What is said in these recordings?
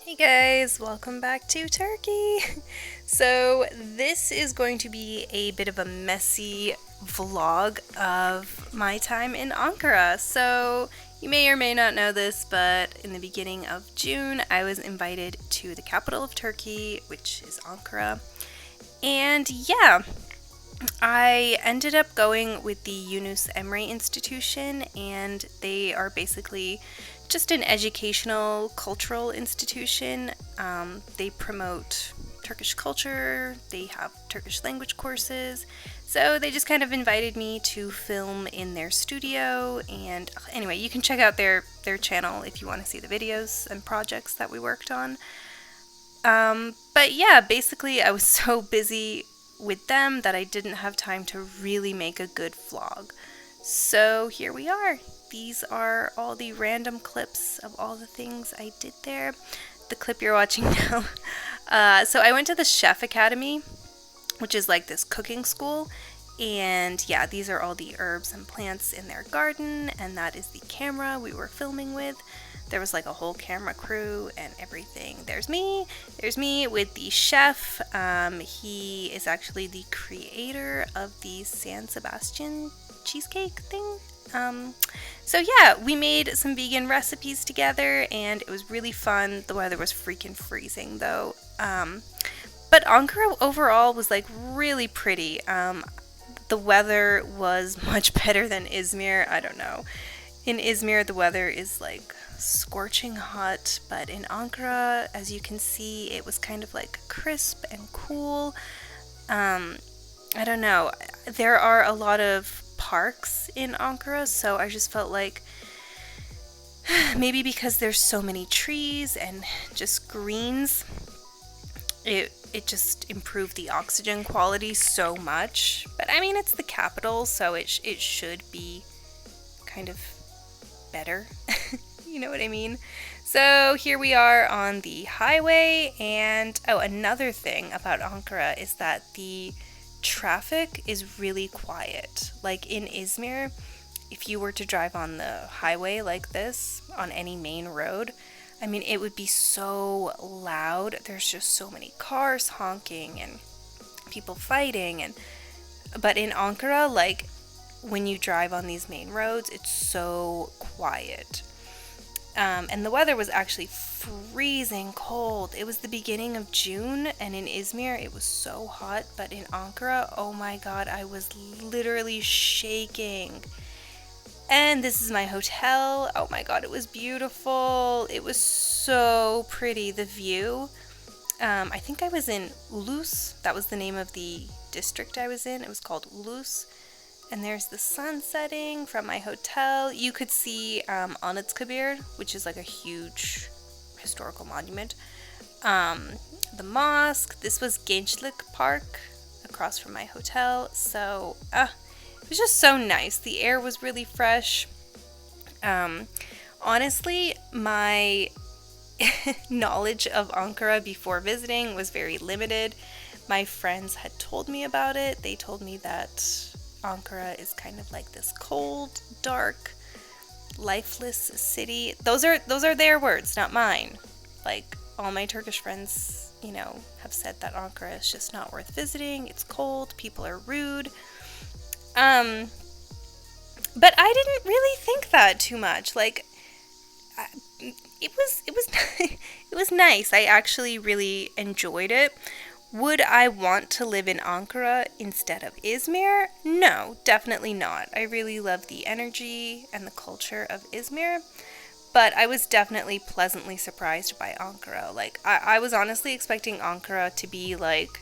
Hey guys, welcome back to Turkey. So, this is going to be a bit of a messy vlog of my time in Ankara. So, you may or may not know this, but in the beginning of June, I was invited to the capital of Turkey, which is Ankara. And yeah, I ended up going with the Yunus Emre Institution, and they are basically just an educational, cultural institution. They promote Turkish culture, they have Turkish language courses, so they just kind of invited me to film in their studio. And anyway, you can check out their channel if you want to see the videos and projects that we worked on. But yeah, basically I was so busy with them that I didn't have time to really make a good vlog. So here we are. These are all the random clips of all the things I did there. The clip you're watching now. So I went to the Chef Academy, which is like this cooking school. And yeah, these are all the herbs and plants in their garden, and that is the camera we were filming with. There was like a whole camera crew and everything. There's me with the chef. He is actually the creator of the San Sebastian cheesecake thing. So yeah, we made some vegan recipes together and it was really fun. The weather was freaking freezing though. But Ankara overall was like really pretty. The weather was much better than Izmir. I don't know. In Izmir, the weather is like scorching hot, but in Ankara, as you can see, it was kind of like crisp and cool. I don't know. There are a lot of parks in Ankara, so I just felt like maybe because there's so many trees and just greens, it just improved the oxygen quality so much. But I mean, it's the capital, so it should be kind of better. You know what I mean? So here we are on the highway, and oh, another thing about Ankara is that the traffic is really quiet. Like in Izmir, if you were to drive on the highway like this, on any main road, I mean, it would be so loud. There's just so many cars honking and people fighting. But in Ankara, like when you drive on these main roads, it's so quiet. And the weather was actually freezing cold. It was the beginning of June, and in Izmir it was so hot, but in Ankara, oh my god, I was literally shaking. And this is my hotel. Oh my god, it was beautiful. It was so pretty, the view. I think I was in Ulus. That was the name of the district I was in. It was called Ulus. And there's the sun setting from my hotel. You could see Anıtkabir, which is like a huge historical monument. The mosque. This was Gençlik Park across from my hotel. So it was just so nice. The air was really fresh. Honestly, my knowledge of Ankara before visiting was very limited. My friends had told me about it. They told me that Ankara is kind of like this cold, dark, lifeless city. Those are their words, not mine. Like all my Turkish friends, have said that Ankara is just not worth visiting. It's cold, people are rude. But I didn't really think that too much. Like it was it was nice. I actually really enjoyed it. Would I want to live in Ankara instead of Izmir? No, definitely not. I really love the energy and the culture of Izmir, but I was definitely pleasantly surprised by Ankara. Like, I was honestly expecting Ankara to be like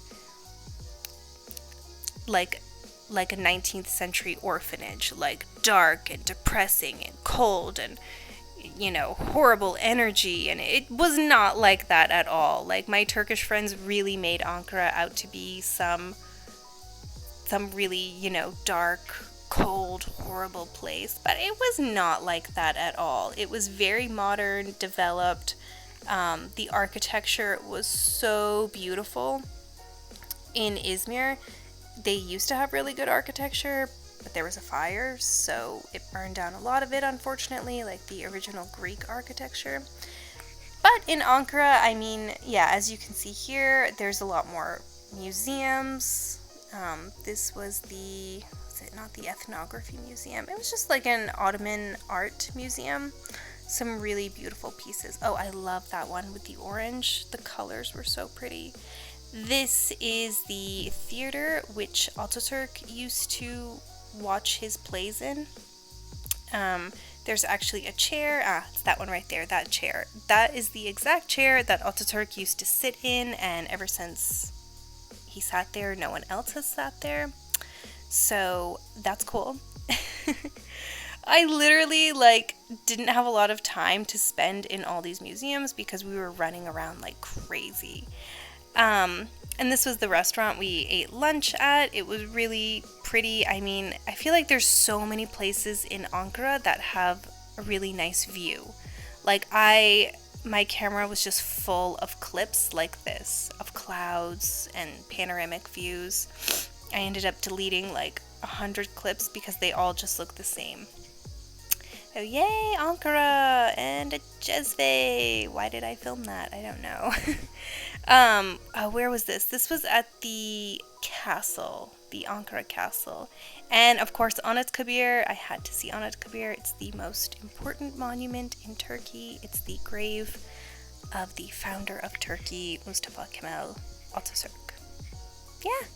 a 19th century orphanage, like dark and depressing and cold and horrible energy, and it was not like that at all. Like, my Turkish friends really made Ankara out to be some really, dark, cold, horrible place, but it was not like that at all. It was very modern, developed. The architecture was so beautiful. In Izmir, they used to have really good architecture, but there was a fire, so it burned down a lot of it, unfortunately, like the original Greek architecture. But But in Ankara, I mean, yeah, as you can see here, there's a lot more museums. This was it not the ethnography museum? It was just like an Ottoman art museum. Some really beautiful pieces. Oh, I love that one with the orange. The colors were so pretty. This is the theater which Ataturk used to watch his plays in. There's actually a chair. It's that one right there, that chair. That is the exact chair that Ataturk used to sit in, and ever since he sat there, no one else has sat there. So that's cool. I literally didn't have a lot of time to spend in all these museums because we were running around like crazy. And this was the restaurant we ate lunch at. It was really pretty. I mean, I feel like there's so many places in Ankara that have a really nice view. My camera was just full of clips like this, of clouds and panoramic views. I ended up deleting like 100 clips because they all just look the same. Oh yay, Ankara and a Jezve. Why did I film that? I don't know. Where was this? This was at the castle, the Ankara castle. And of course, Anıtkabir. I had to see Anıtkabir. It's the most important monument in Turkey. It's the grave of the founder of Turkey, Mustafa Kemal Atatürk. Yeah.